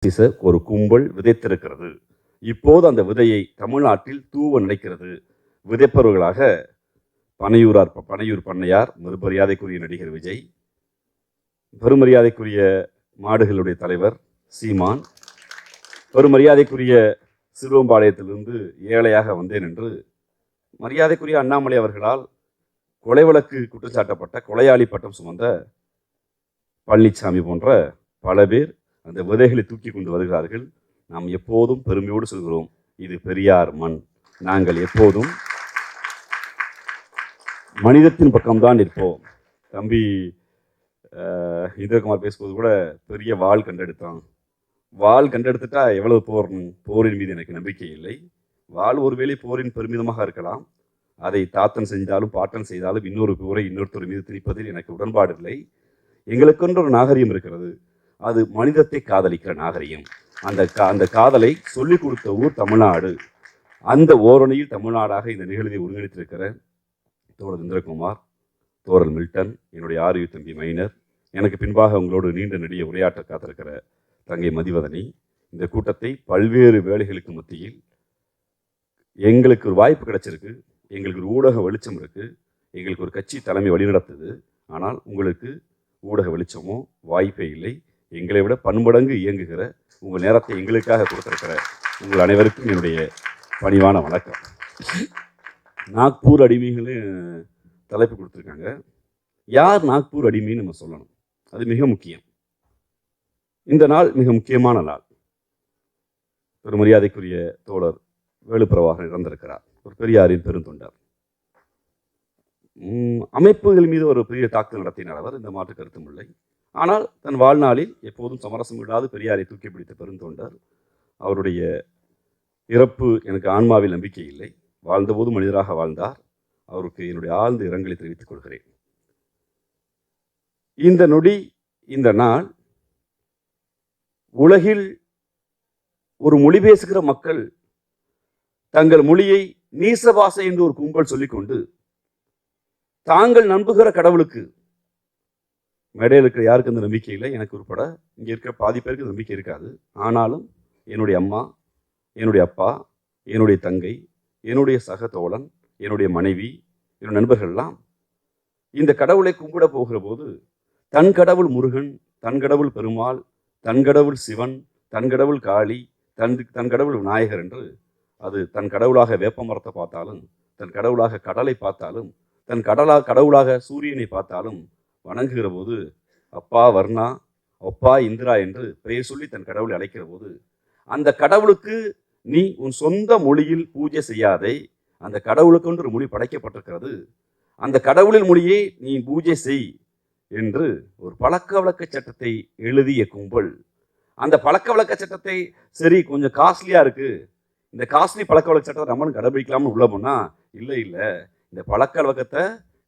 ஒரு கும்பல் விதைத்திருக்கிறது. இப்போது அந்த விதையை தமிழ்நாட்டில் தூவ நினைக்கிறது. விதைப்பவர்களாக பனையூர் பண்ணையார், மரியாதைக்குரிய நடிகர் விஜய், பெருமரியாதைக்குரிய மாடுகளுடைய தலைவர் சீமான், பெருமரியாதைக்குரிய சிறுவம்பாளையத்திலிருந்து ஏழையாக வந்தேன் என்று மரியாதைக்குரிய அண்ணாமலை அவர்களால் கொலை வழக்கு குற்றச்சாட்டப்பட்ட கொலையாளி பட்டம் சுமந்த பழனிசாமி போன்ற பல பேர் அந்த விதைகளை தூக்கி கொண்டு வருகிறார்கள். நாம் எப்போதும் பெருமையோடு சொல்கிறோம், இது பெரியார் மண். நாங்கள் எப்போதும் மனிதத்தின் பக்கம்தான் நிற்போம். தம்பி இந்திரகுமார் பேசும்போது கூட பெரிய வாள் கண்டெடுத்தான். வாள் கண்டெடுத்துட்டா எவ்வளவு போரின் மீது எனக்கு நம்பிக்கை இல்லை. வாள் ஒருவேளை போரின் பெருமிதமாக இருக்கலாம். அதை தாத்தன் செஞ்சாலும் பாட்டன் செய்தாலும் இன்னொரு போரை இன்னொருத்தர் மீது திணிப்பதில் எனக்கு உடன்பாடு இல்லை. எங்களுக்கென்று ஒரு நாகரிகம் இருக்கிறது. அது மனிதத்தை காதலிக்கிற நாகரிகம். அந்த காதலை சொல்லிக் கொடுத்த ஊர் தமிழ்நாடு. அந்த ஓரணியில் தமிழ்நாடாக இந்த நிகழ்வை ஒருங்கிணைத்திருக்கிற தோழர் இந்திரகுமார், தோழர் மில்டன், என்னுடைய ஆரியு தம்பி மைனர், எனக்கு பின்பாக உங்களோடு நீண்ட நெடிய உரையாற்ற காத்திருக்கிற தங்கை மதிவதனி, இந்த கூட்டத்தை பல்வேறு வேலைகளுக்கு மத்தியில் எங்களுக்கு ஒரு வாய்ப்பு கிடைச்சிருக்கு. எங்களுக்கு ஒரு ஊடக வெளிச்சம் இருக்குது. எங்களுக்கு ஒரு கட்சி தலைமை வழிநடத்துது. ஆனால் உங்களுக்கு ஊடக வெளிச்சமோ வாய்ப்பே இல்லை. எங்களை விட பன்மடங்கு இயங்குகிற உங்கள் நேரத்தை எங்களுக்காக கொடுத்திருக்கிற உங்கள் அனைவருக்கும் என்னுடைய பணிவான வணக்கம். நாக்பூர் அடிமைகள் தலைப்பு கொடுத்துருக்காங்க. யார் நாக்பூர் அடிமைன்னு நம்ம சொல்லணும். அது மிக முக்கியம். இந்த நாள் மிக முக்கியமான நாள். ஒரு மரியாதைக்குரிய தோழர் வேலுப்பிரபாகரன் இறந்திருக்கிறார். ஒரு பெரியாரின் பெருந்தொண்டர். அமைப்புகள் மீது ஒரு பெரிய தாக்குதல் நடத்தினார் அவர், இந்த மாற்று கருத்தும் இல்லை. ஆனால் தன் வாழ்நாளில் எப்போதும் சமரசம் இல்லாது பெரியாரை தூக்கி பிடித்த பெருந்தொண்டர். அவருடைய இறப்பு எனக்கு ஆன்மாவில் நம்பிக்கை இல்லை. வாழ்ந்தபோது மனிதராக வாழ்ந்தார். அவருக்கு என்னுடைய ஆழ்ந்த இரங்கலை தெரிவித்துக் கொள்கிறேன். இந்த நொடி, இந்த நாள், உலகில் ஒரு மொழி பேசுகிற மக்கள் தங்கள் மொழியை நீசபாசை என்று ஒரு கும்பல் சொல்லிக்கொண்டு தாங்கள் நம்புகிற கடவுளுக்கு, மேடையில் இருக்கிற யாருக்கு அந்த நம்பிக்கை இல்லை, எனக்கு உட்பட இங்கே இருக்கிற பாதி பேருக்கு நம்பிக்கை இருக்காது. ஆனாலும் என்னுடைய அம்மா, என்னுடைய அப்பா, என்னுடைய தங்கை, என்னுடைய சக தோழன், என்னுடைய மனைவி, என்னுடைய நண்பர்கள்லாம் இந்த கடவுளை கும்பிட போகிற போது தன் கடவுள் முருகன், தன் கடவுள் பெருமாள், தன் கடவுள் சிவன், தன் கடவுள் காளி, தன் கடவுள் விநாயகர் என்று, அது தன் கடவுளாக வேப்ப மரத்தை பார்த்தாலும், தன் கடவுளாக கடலை பார்த்தாலும், தன் கடவுளாக சூரியனை பார்த்தாலும் வணங்குகிற போது அப்பா வர்ணா, அப்பா இந்திரா என்று பெயர் சொல்லி தன் கடவுளை அழைக்கிற போது, அந்த கடவுளுக்கு நீ உன் சொந்த மொழியில் பூஜை செய்யாதே. அந்த கடவுளுக்கு ஒரு மொழி படைக்கப்பட்டிருக்கிறது. அந்த கடவுளின் மொழியை நீ பூஜை செய் என்று ஒரு பழக்க வழக்க சட்டத்தை எழுதிய கும்பல். அந்த பழக்க வழக்க சட்டத்தை சரி கொஞ்சம் காஸ்ட்லியா இருக்கு, இந்த காஸ்ட்லி பழக்க வழக்க சட்டத்தை நம்மளும் கடைபிடிக்கலாம்னு உள்ள போனா, இல்லை இந்த பழக்க வழக்கத்தை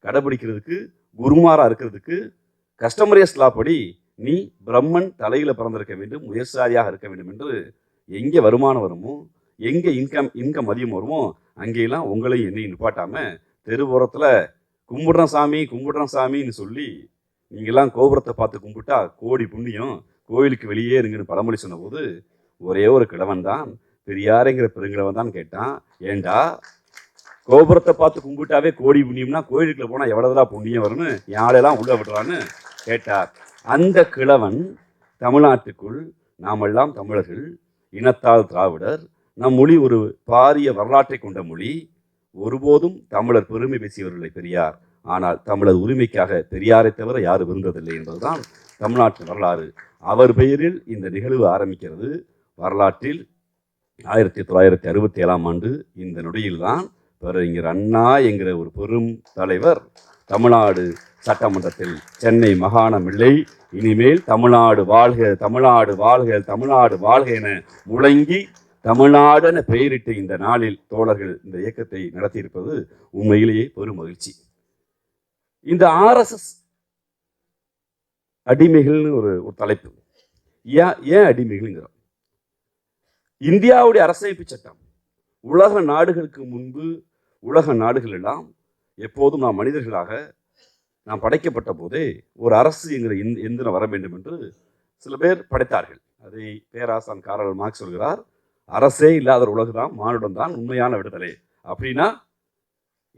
கடைபிடிக்கிறதுக்கு, குருமாரா இருக்கிறதுக்கு, கஸ்டமரியஸ் லா படி நீ பிரம்மன் தலையில பிறந்திருக்க வேண்டும், உயர்சாதியாக இருக்க வேண்டும் என்று எங்கே வருமானம் வருமோ, எங்கே இன்கம் அதிகம் வருமோ அங்கெல்லாம் உங்களையும் என்னையும் நிப்பாட்டாம தெருவோரத்தில் கும்பிடுறேன் சாமின்னு சொல்லி நீங்கள்லாம் கோபுரத்தை பார்த்து கும்பிட்டா கோடி புண்ணியம், கோயிலுக்கு வெளியே இருங்கன்னு பழமொழி சொன்ன போது ஒரே ஒரு கிழவன் தான், பெரியாருங்கிற பெருங்கிழவன் தான் கேட்டான், ஏண்டா கோபுரத்தை பார்த்து கும்பிட்டாவே கோடி புண்ணியம்னா கோயிலுக்குள்ள போனால் எவ்வளவுதான் புண்ணியம் வரும்னு யாரெல்லாம் உள்ள விடுறான்னு கேட்டார். அந்த கிழவன் தமிழ்நாட்டுக்குள் நாமெல்லாம் தமிழர்கள், இனத்தால் திராவிடர், நம் மொழி ஒரு பாரிய வரலாற்றை கொண்ட மொழி. ஒருபோதும் தமிழர் பெருமை பேசியவர்களை பெரியார். ஆனால் தமிழர் உரிமைக்காக பெரியாரை தவிர யாரும் விருந்ததில்லை என்பதுதான் தமிழ்நாட்டு வரலாறு. அவர் பெயரில் இந்த நிகழ்வு ஆரம்பிக்கிறது. வரலாற்றில் 1967ஆம் ஆண்டு இந்த நொடியில்தான் பேரறிஞர் அண்ணா என்கிற ஒரு பெரும் தலைவர் தமிழ்நாடு சட்டமன்றத்தில் சென்னை மாகாணம் இல்லை, இனிமேல் தமிழ்நாடு வாழ்க, தமிழ்நாடு வாழ்க, தமிழ்நாடு வாழ்க என முழங்கி தமிழ்நாடு என பெயரிட்டு இந்த நாளில் தோழர்கள் இந்த இயக்கத்தை நடத்தியிருப்பது உண்மையிலேயே பெரும் மகிழ்ச்சி. இந்த RSS அடிமைகள்னு ஒரு தலைப்பு. ஏன் அடிமைகள்ங்கிறோம்? இந்தியாவுடைய அரசமைப்பு சட்டம் உலக நாடுகளுக்கு முன்பு உலக நாடுகள் எல்லாம் எப்போதும் நாம் மனிதர்களாக நாம் படைக்கப்பட்ட போதே ஒரு அரசு என்கிற எந்திரம் வர வேண்டும் என்று சில பேர் படைத்தார்கள். அதை பேராசான் காரல் மார்க்ஸ் சொல்கிறார், அரசே இல்லாத உலகுதான் மானுடம் தான் உண்மையான விடுதலை. அப்படின்னா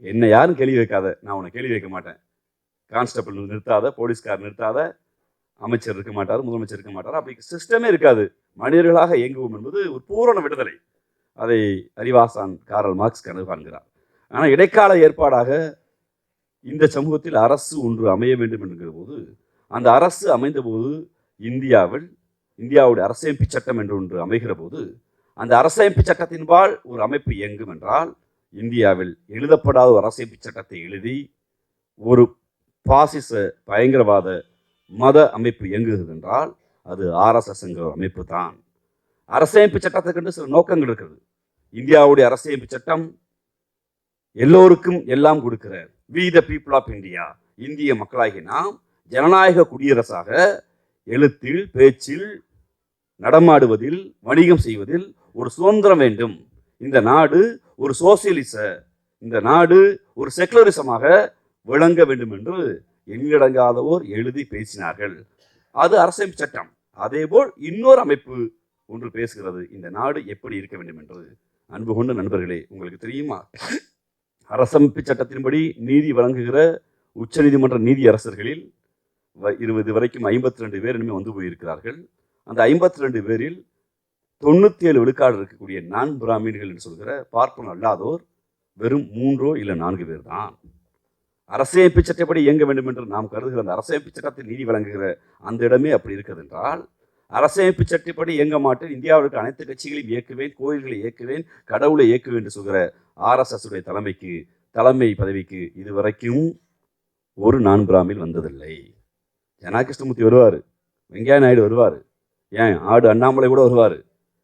என்னை யாரும் கேள்வி வைக்காத, நான் உன்னை கேள்வி வைக்க மாட்டேன். கான்ஸ்டபிள் நிறுத்தாத, போலீஸ்கார் நிறுத்தாத, அமைச்சர் இருக்க மாட்டார், முதலமைச்சர் இருக்க மாட்டார், அப்படி சிஸ்டமே இருக்காது. மனிதர்களாக இயங்குவோம் என்பது ஒரு பூரண விடுதலை. அதை அறிவாசான் காரல் மார்க்ஸ் கனவு காண்கிறார். ஆனால் இடைக்கால ஏற்பாடாக இந்த சமூகத்தில் அரசு ஒன்று அமைய வேண்டும் என்கிற போது, அந்த அரசு அமைந்த போது இந்தியாவுடைய அரசமைப்பு சட்டம் என்று ஒன்று அமைகிற போது, அந்த அரசமைப்பு சட்டத்தின்பால் ஒரு அமைப்பு இயங்கும் என்றால், இந்தியாவில் எழுதப்படாத ஒரு அரசமைப்பு சட்டத்தை எழுதி ஒரு பாசிச பயங்கரவாத மத அமைப்பு இயங்குகிறது என்றால் அது RSS என்கிற அமைப்பு தான். அரசமைப்பு சட்டத்துக்கு சில நோக்கங்கள் இருக்கிறது. இந்தியாவுடைய அரசமைப்பு சட்டம் எல்லோருக்கும் எல்லாம் கொடுக்கிற we the people of India, இந்திய மக்களாகி நாம் ஜனநாயக குடியரசாக எழுத்தில், பேச்சில், நடமாடுவதில், வணிகம் செய்வதில் ஒரு சுதந்திரம் வேண்டும். இந்த நாடு ஒரு சோசியலிச, இந்த நாடு ஒரு செக்குலரிசமாக விளங்க வேண்டும் என்று எண்ணிலடங்காதவோர் எழுதி பேசினார்கள். அது அரசமைப்பு சட்டம். அதேபோல் இன்னொரு அமைப்பு ஒன்று பேசுகிறது, இந்த நாடு எப்படி இருக்க வேண்டும் என்று. அன்பு கொண்ட நண்பர்களே, உங்களுக்கு தெரியுமா, அரசமைப்பு சட்டத்தின்படி நீதி வழங்குகிற உச்ச நீதிமன்ற நீதி அரசர்களில் 20 வரைக்கும் 52 பேர் இனிமே வந்து போயிருக்கிறார்கள். அந்த 52 பேரில் 97 விழுக்காடு இருக்கக்கூடிய நான் பிராமீன்கள் என்று சொல்கிற பார்ப்பன அல்லாதோர் வெறும் 3 இல்லை 4 பேர் தான். அரசமைப்பு சட்டப்படி இயங்க வேண்டும் என்று நாம் கருதுகிற அந்த அரசமைப்பு சட்டத்தில் நீதி வழங்குகிற அந்த இடமே அப்படி இருக்கிறது என்றால், அரசமைப்பு சட்டப்படி இயங்க மாட்டேன், இந்தியாவிற்கு அனைத்து கட்சிகளையும் இயக்குவேன், கோயில்களை இயக்குவேன், கடவுளை இயக்குவேன் என்று சொல்கிற RSS உடைய தலைமை பதவிக்கு இதுவரைக்கும் ஒரு நான் பிராமின் வந்ததில்லை. ஜனா கிருஷ்ணமூர்த்தி வருவார், வெங்கையா நாயுடு வருவார், ஏன் ஆடு அண்ணாமலை கூட வருவார்,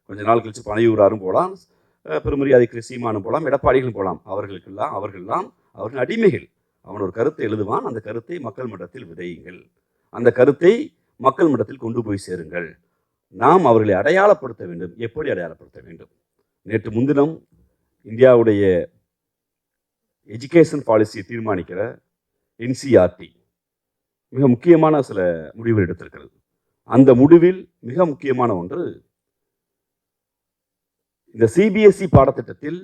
கொஞ்ச நாள் கழிச்சு பனையூராரும் போகலாம், பெருமரியாதைக்கு சீமானும் போகலாம், எடப்பாடிகளும் போகலாம். அவர்கள் அடிமைகள். அவன் ஒரு கருத்தை எழுதுவான், அந்த கருத்தை மக்கள் மன்றத்தில் விதையுங்கள், அந்த கருத்தை மக்கள் மன்றத்தில் கொண்டு போய் சேருங்கள். நாம் அவர்களை அடையாளப்படுத்த வேண்டும். எப்படி அடையாளப்படுத்த வேண்டும்? நேற்று முன்தினம் இந்தியாவுடைய எஜுகேஷன் பாலிசியை தீர்மானிக்கிற NCERT மிக முக்கியமான சில முடிவுகள் எடுத்திருக்கிறது. அந்த முடிவில் மிக முக்கியமான ஒன்று, இந்த CBSE பாடத்திட்டத்தில்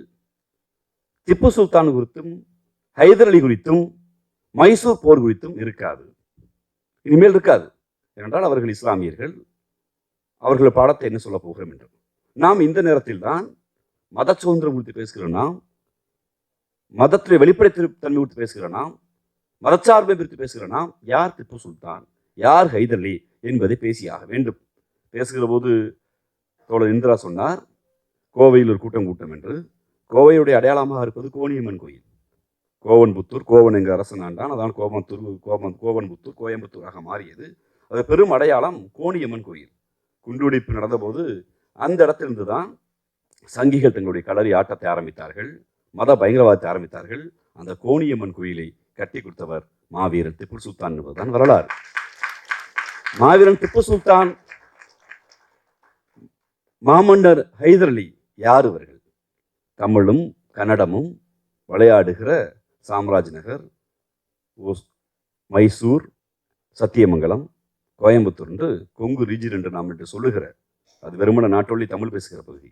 திப்பு சுல்தான் குறித்தும், ஹைதர் அலி குறித்தும், மைசூர் போர் குறித்தும் இருக்காது. இனிமேல் இருக்காது. ஏனென்றால் அவர்கள் இஸ்லாமியர்கள், அவர்கள் பாடத்தை என்ன சொல்ல போகிறோம் என்று. நாம் இந்த நேரத்தில் தான் மத சுதந்திரம் குறித்து பேசுகிறோம், நாம் மதத்துடைய வெளிப்படைத்தன்மை குறித்து பேசுகிறோம், நாம் மதச்சார்பை குறித்து பேசுகிறோம், நாம் யார் திப்பு சுல்தான், யார் ஹைதர் அலி என்பதை பேசியாக வேண்டும். பேசுகிற போது தோழர் இந்திரா சொன்னார், கோவையில் ஒரு கூட்டம் என்று. கோவையுடைய அடையாளமாக இருப்பது கோணியம்மன் கோயில். கோவன் என்கிற அரசன் ஆண்டான், அதான் கோவன்புத்தூர் கோயம்புத்தூராக மாறியது. அது பெரும் அடையாளம் கோணியம்மன் கோயில். குண்டுவெடிப்பு நடந்தபோது அந்த இடத்திலிருந்து தான் சங்கிகள் தங்களுடைய களரி ஆட்டத்தை ஆரம்பித்தார்கள், மத பயங்கரவாதத்தை ஆரம்பித்தார்கள். அந்த கோணியம்மன் கோயிலை கட்டி கொடுத்தவர் மாவீரன் திப்பு சுல்தான் என்பதுதான் வரலாறு. மாவீரன் திப்பு சுல்தான், மாமன்னர் ஹைதர் அலி யார்? இவர்கள் தமிழும் கன்னடமும் விளையாடுகிற சாம்ராஜ் நகர், மைசூர், சத்தியமங்கலம், கோயம்புத்தூர் என்று கொங்கு ரீஜன் என்று நாம் என்று சொல்லுகிற, அது வெறுமன நாட்டொழி தமிழ் பேசுகிற பகுதி.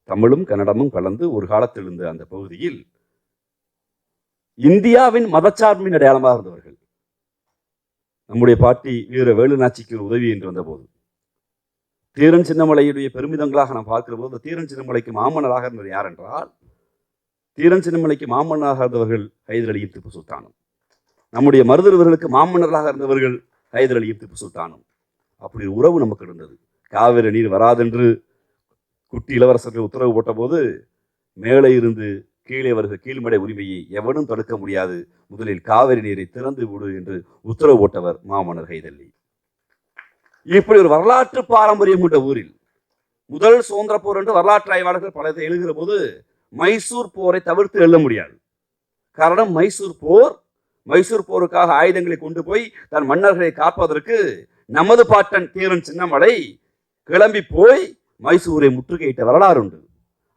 தமிழும் கன்னடமும் கலந்து ஒரு காலத்தில் இருந்த அந்த பகுதியில் இந்தியாவின் மதச்சார்பின் அடையாளமாக இருந்தவர்கள். நம்முடைய பாட்டி வீர வேலுநாச்சிக்கு ஒரு உதவி என்று வந்தபோது, தீரன் சின்னமலையுடைய பெருமிதங்களாக நாம் பார்க்கிற போது, தீரன் சின்னமலைக்கு மாமன்னராக இருந்தது யார் என்றால், தீரன் சின்னமலைக்கு மாமன்னராக இருந்தவர்கள் ஹைதர் அலியும் திப்பு சுல்தானும். நம்முடைய மருதவர்களுக்கு மாமன்னர்களாக இருந்தவர்கள் ஹைதர் அலியும் திப்பு சுல்தானும். அப்படி ஒரு உறவு நமக்கு இருந்தது. காவிரி நீர் வராதென்று குட்டி இளவரசர்கள் உத்தரவு போட்ட போது, மேலே இருந்து கீழே வருகிற கீழ்மடை உரிமையை எவனும் தடுக்க முடியாது, முதலில் காவிரி நீரை திறந்து விடு என்று உத்தரவு போட்டவர் மாமன்னர் ஹைதர் அலி. இப்படி ஒரு வரலாற்று பாரம்பரியம் கொண்ட ஊரில் முதல் சுதந்திர போர் என்று வரலாற்று ஆய்வாளர்கள் பலத்தை எழுதுகிற போது மைசூர் போரை தவிர்த்து எழுத முடியாது. காரணம், மைசூர் போருக்காக ஆயுதங்களை கொண்டு போய் தன் மன்னர்களை காப்பதற்கு நமது பாட்டன் தீரன் சின்னமலை கிளம்பி போய் மைசூரை முற்றுகையிட்ட வரலாறு உண்டு.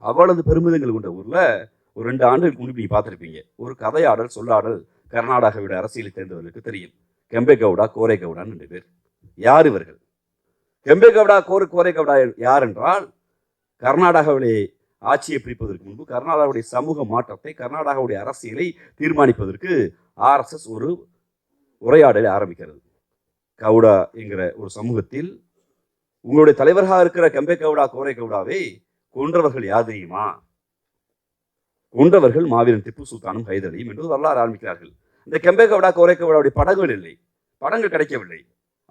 அவ்வளவு பெருமிதங்கள் கொண்ட ஊர்ல ஒரு 2 ஆண்டுகளுக்கு முன்பு நீங்க பார்த்துருப்பீங்க, ஒரு கதையாடல் சொல்லாடல் கர்நாடகாவோட அரசியலை தெரிந்தவர்களுக்கு தெரியும். கெம்பே கவுடா, கோரே கவுடான்னு 2 பேர். யார் இவர்கள்? கெம்பேகவுடா கோரேகவுடா யார் என்றால், கர்நாடகாவிலே ஆட்சியை பிடிப்பதற்கு முன்பு கர்நாடகாவுடைய சமூக மாற்றத்தை, கர்நாடகாவுடைய அரசியலை தீர்மானிப்பதற்கு ஆர்எஸ்எஸ் ஒரு உரையாடலை ஆரம்பிக்கிறது. கவுடா என்கிற ஒரு சமூகத்தில் உங்களுடைய தலைவராக இருக்கிற கெம்பேகவுடா கோரேகவுடாவை கொன்றவர்கள் யார் தெரியுமா? கொன்றவர்கள் மாவீரன் திப்பு சுல்தானும் ஹைதரையும் என்று வரலாறு ஆரம்பிக்கிறார்கள். இந்த கெம்பேகவுடா கோரேகவுடாவுடைய படங்கள் இல்லை, படங்கள் கிடைக்கவில்லை.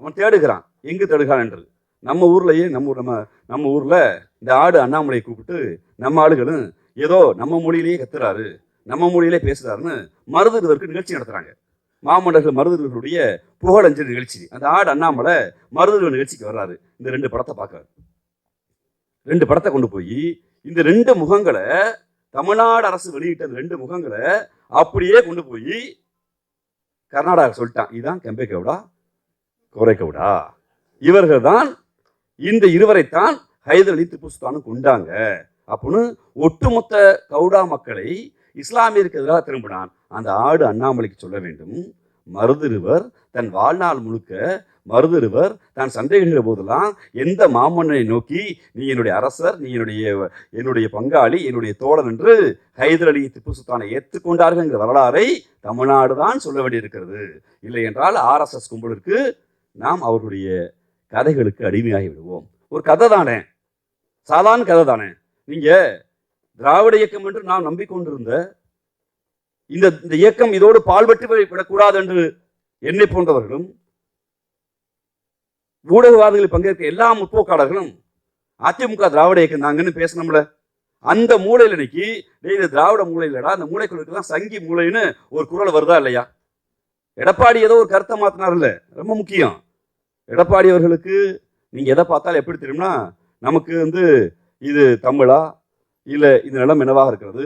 அவன் தேடுகிறான், எங்கு தேடுகிறான் என்று. நம்ம ஊர்லயே நம்ம ஊர்ல இந்த ஆடு அண்ணாமலையை கூப்பிட்டு நம்ம ஆளுகளும் ஏதோ நம்ம மொழியிலேயே கத்துறாரு, நம்ம மொழியிலே பேசுறாருன்னு மருதுவருக்கு நிகழ்ச்சி நடத்துறாங்க. மாமன்னர்கள் மருதுவர்களுடைய புகழஞ்சல் நிகழ்ச்சி. அந்த ஆடு அண்ணாமலை மருதுவர் நிகழ்ச்சிக்கு வர்றாரு. இந்த 2 படத்தை பார்க்கறாரு. 2 படத்தை கொண்டு போய் இந்த 2 முகங்களை, தமிழ்நாடு அரசு வெளியிட்ட 2 முகங்களை அப்படியே கொண்டு போய் கர்நாடகா சொல்லிட்டான், இதுதான் கெம்பேகவுடா கோரேகவுடா. இவர்கள் தான், இந்த இருவரைத்தான் ஹைதர் அலி திப்பு சுல்தானும் கொண்டாங்க அப்படின்னு ஒட்டுமொத்த கவுடா மக்களை இஸ்லாமியருக்கு எதிராக திரும்பினான். அந்த ஆடு அண்ணாமலைக்கு சொல்ல வேண்டும், மருதிருவர் தன் வாழ்நாள் முழுக்க மருதிருவர் தான் சந்தேகின்ற போதெல்லாம் எந்த மாமன்னனை நோக்கி நீ என்னுடைய அரசர், நீ என்னுடைய பங்காளி, என்னுடைய தோழன் என்று ஹைதர் அலி திப்பு சுல்தானை ஏற்றுக்கொண்டார்கள் என்கிற வரலாறை தமிழ்நாடு தான் சொல்ல வேண்டியிருக்கிறது. இல்லை என்றால் ஆர்எஸ்எஸ் கும்பலுக்கு நாம் அவர்களுடைய கதைகளுக்கு அடிமையாகி விடுவோம். ஒரு கதை தானே, சாதாரண கதை தானே. நீங்க திராவிட இயக்கம் என்று நாம் நம்பிக்கொண்டிருந்த இந்த இயக்கம் இதோடு பால்பட்டு விடக்கூடாது என்று என்னை போன்றவர்களும் ஊடகவாதிகளில் பங்கேற்க எல்லா முற்போக்காளர்களும் அதிமுக திராவிட இயக்கம் தாங்கன்னு பேசணும்ல. அந்த மூலையில் இன்னைக்கு இது திராவிட மூலையிலடா, அந்த மூளைக்குள்ள சங்கி மூளைன்னு ஒரு குரல் வருதா இல்லையா? எடப்பாடி ஏதோ ஒரு கருத்தை மாத்தினார் இல்ல, ரொம்ப முக்கியம். எடப்பாடி அவர்களுக்கு நீங்க எதை பார்த்தாலும் எப்படி தெரியும்னா, நமக்கு இது தமிழா இல்ல இந்த நிலம் என்னவாக இருக்கிறது,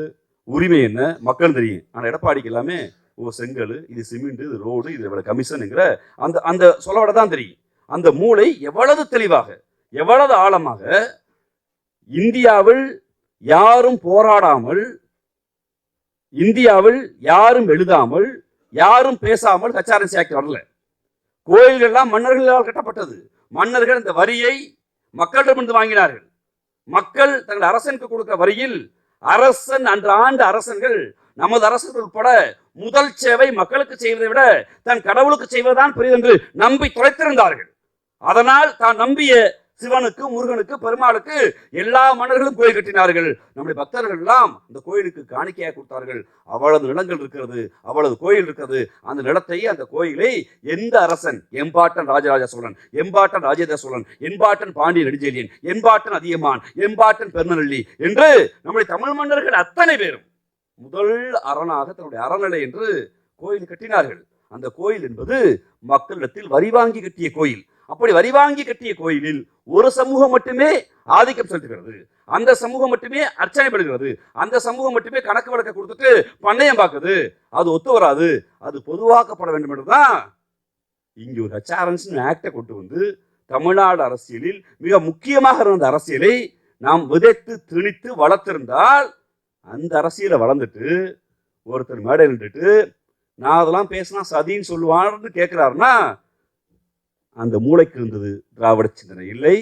உரிமை என்ன, மக்கள் தெரியும். ஆனா எடப்பாடிக்கு எல்லாமே செங்கல், இது சிமெண்ட், இது ரோடு, இது இவ்வளவு கமிஷன்ங்கிற அந்த சொல்லோட தான் தெரியும். அந்த மூளை எவ்வளவு தெளிவாக, எவ்வளவு ஆழமாக இந்தியாவில் யாரும் போராடாமல், இந்தியாவில் யாரும் எழுதாமல், யாரும் பேசாமல் ஹெச்ஆர்என்சி ஆக்ட் வரல. கோயில்கள் எல்லாம் மன்னர்களால் கட்டப்பட்டது. மன்னர்கள் இந்த வரியை மக்களிடமிருந்து வாங்கினார்கள். மக்கள் தங்கள் அரசனுக்கு கொடுக்கிற வரியில் அரசன் அன்று ஆண்டு அரசர்கள், நமது அரசர்கள் உட்பட முதல் சேவை மக்களுக்கு செய்வதை விட தன் கடவுளுக்கு செய்வதுதான் பெரியதென்று நம்பி தொலைத்திருந்தார்கள். அதனால் தான் நம்பிய சிவனுக்கு, முருகனுக்கு, பெருமாளுக்கு எல்லா மன்னர்களும் கோயில் கட்டினார்கள். நம்முடைய பக்தர்கள் எல்லாம் அந்த கோயிலுக்கு காணிக்கையாக கொடுத்தார்கள். அவ்வளவு நிலங்கள் இருக்கிறது, அவ்வளவு கோயில் இருக்கிறது. அந்த நிலத்தை, அந்த கோயிலை எந்த அரசன், எம்பாட்டன் ராஜராஜ சோழன், எம்பாட்டன் ராஜேந்திர சோழன், என்பாட்டன் பாண்டிய நெடுஞ்செழியன், என்பாட்டன் அதியமான், எம்பாட்டன் பெருநெல்லி என்று நம்முடைய தமிழ் மன்னர்கள் அத்தனை பேரும் முதல் அரணாக தன்னுடைய அறநிலை என்று கோயில் கட்டினார்கள். அந்த கோயில் என்பது மக்களிடத்தில் வரி வாங்கி கட்டிய கோயில். அப்படி வரி வாங்கி கட்டிய கோயிலில் ஒரு சமூகம் மட்டுமே ஆதிக்கம் செலுத்துகிறது, அந்த சமூகம் மட்டுமே அர்ச்சனை படுகிறது, அந்த சமூகம் மட்டுமே கணக்கு வழக்க கொடுத்துட்டு பண்ணையம் பார்க்குது. அது ஒத்து வராது, அது பொதுவாக்கப்பட வேண்டும் என்றுதான் இங்கு ஒரு ஹெச்ஆர்என்சி ஆக்டை கொண்டு வந்து தமிழ்நாடு அரசியலில் மிக முக்கியமாக இருந்த அரசியலை நாம் விதைத்து திணித்து வளர்த்திருந்தால், அந்த அரசியலை வளர்ந்துட்டு ஒருத்தர் மேடையில் நின்றுட்டு நான் அதெல்லாம் பேசினா சதின்னு சொல்லுவான்னு கேட்கிறாருன்னா, அந்த மூளைக்கு இருந்தது திராவிட சிந்தனை இல்லை,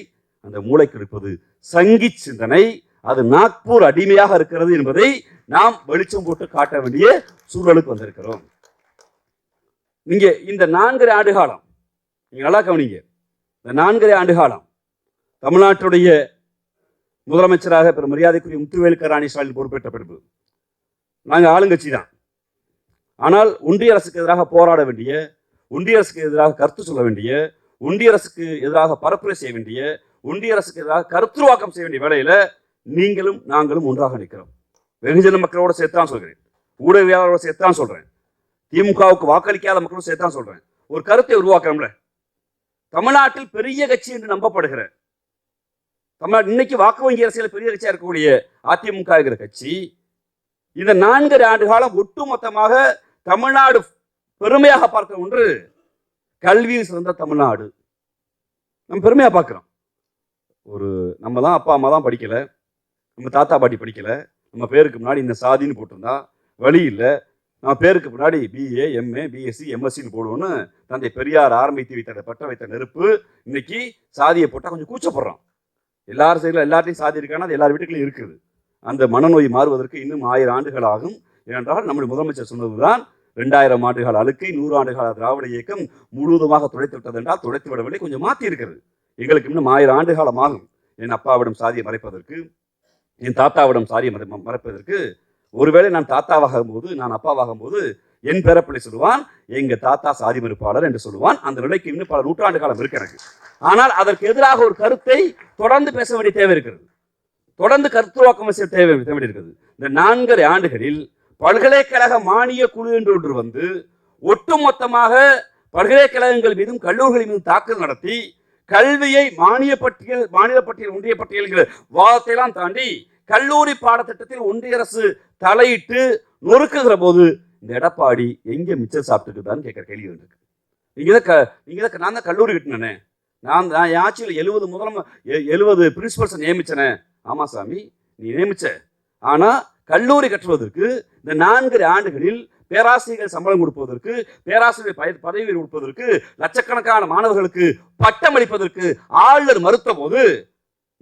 அந்த மூளைக்கு இருப்பது சங்கி சிந்தனை. அது நாக்பூர் அடிமையாக இருக்கிறது என்பதை நாம் வெளிச்சம் போட்டு காட்ட வேண்டிய சூழலுக்கு வந்திருக்கிறோம். நீங்க இந்த 4.5 ஆண்டு காலம், நீங்க நல்லா கவனிங்க, இந்த 4.5 ஆண்டு காலம் தமிழ்நாட்டுடைய முதலமைச்சராக பெரும் மரியாதைக்குரிய முத்துவேல் கருணாநிதி ஸ்டாலின் பொறுப்பேற்ற பிறகு நாங்கள் ஆளுங்கட்சி தான். ஆனால் ஒன்றிய அரசுக்கு எதிராக போராட வேண்டிய, ஒன்றிய அரசுக்கு எதிராக கருத்து சொல்ல வேண்டிய, ஒன்றிய அரசுக்கு எதிராக பரப்புரை செய்ய வேண்டிய, ஒன்றிய அரசுக்கு எதிராக கருத்துருவாக்கம் செய்ய வேண்டிய வேலையில நீங்களும் நாங்களும் ஒன்றாக நிற்கிறோம். வெகுஜன மக்களோட சேர்த்தான் சொல்கிறேன், ஊடகவியாளரோட சேர்த்தான் சொல்றேன், திமுகவுக்கு வாக்களிக்காத மக்களோட சேர்த்தான் சொல்றேன். ஒரு கருத்தை உருவாக்கணும்ல. தமிழ்நாட்டில் பெரிய கட்சி என்று நம்பப்படுகிற, தமிழ்நாடு இன்னைக்கு வாக்கு வங்கி அரசியல் பெரிய கட்சியா இருக்கக்கூடிய அதிமுக இருக்கிற கட்சி இந்த 4.5 ஆண்டு காலம் ஒட்டுமொத்தமாக தமிழ்நாடு பெருமையாக பார்க்கிற ஒன்று கல்வியில் சிறந்த தமிழ்நாடு. நம்ம பெருமையா பார்க்கிறோம். நம்ம தான் அப்பா அம்மா தான் படிக்கல, நம்ம தாத்தா பாட்டி படிக்கல, நம்ம பேருக்கு முன்னாடி இந்த சாதின்னு போட்டிருந்தா வழி இல்லை, நம்ம பேருக்கு முன்னாடி BA, MA, BSc, MScன்னு போடுவோன்னு தந்தை பெரியார் ஆரம்பித்து வைத்த பற்ற வைத்த நெருப்பு இன்னைக்கு சாதியை போட்டால் கொஞ்சம் கூச்சப்படுறோம். எல்லாரும் சைடில் எல்லாத்தையும் சாதி இருக்கானா அது எல்லார் வீட்டுக்குலையும் இருக்குது. அந்த மனநோய் மாறுவதற்கு இன்னும் 1000 ஆண்டுகள் ஆகும். ஏனென்றால் நம்முடைய முதலமைச்சர் சொன்னதுதான் 2000 ஆண்டுகால அழுக்கை 100 ஆண்டுகால திராவிட இயக்கம் முழுவதுமாக துடைத்து விட்டது என்றால் துடைத்து விடவில்லை, கொஞ்சம் மாற்றி இருக்கிறது. எங்களுக்கு இன்னும் 1000 ஆண்டு காலம் ஆகும் என் அப்பாவிடம் சாதியை மறைப்பதற்கு, என் தாத்தாவிடம் சாதியை மறைப்பதற்கு. ஒருவேளை நான் தாத்தாவாகும் போது, நான் அப்பாவாகும் போது என் பேரப்பிள்ளை சொல்லுவான் எங்க தாத்தா சாதி மறுப்பாளர் என்று சொல்லுவான். அந்த நிலைக்கு இன்னும் பல நூற்றாண்டு காலம் இருக்கு எனக்கு. ஆனால் அதற்கு எதிராக ஒரு கருத்தை தொடர்ந்து பேச வேண்டிய தேவை இருக்கிறது, தொடர்ந்து கருத்துவாக்கம் செய்ய தேவை இருக்கிறது. இந்த 4 ஆண்டுகளில் பல்கலைக்கழக மானிய குழு என்று ஒன்று வந்து ஒட்டுமொத்தமாக பல்கலைக்கழகங்கள் மீதும் கல்லூரிகள் மீதும் தாக்குதல் நடத்தி கல்வியை மானிய பட்டியல் ஒன்றிய பட்டியல்கிற வாதத்தை எல்லாம் தாண்டி கல்லூரி பாடத்திட்டத்தில் ஒன்றிய அரசு தலையிட்டு நொறுக்குகிற போது இந்த எடப்பாடி எங்க மிச்சம் சாப்பிட்டுக்குதான்னு கேட்கிற கேள்வி இருக்கு. நீங்க நான் தான் கல்லூரி கட்டினே, நான் ஆட்சியில் 70 பிரின்சிபல்ஸ் நியமிச்சனே. ஆமா சாமி, நீ நியமிச்ச. ஆனா கல்லூரி கட்டுவதற்கு இந்த 4 ஆண்டுகளில் பேராசிரியர்கள் சம்பளம் கொடுப்பதற்கு, பேராசிரியர் பதவி கொடுப்பதற்கு, லட்சக்கணக்கான மாணவர்களுக்கு பட்டம் அளிப்பதற்கு ஆளுநர் மறுத்த போது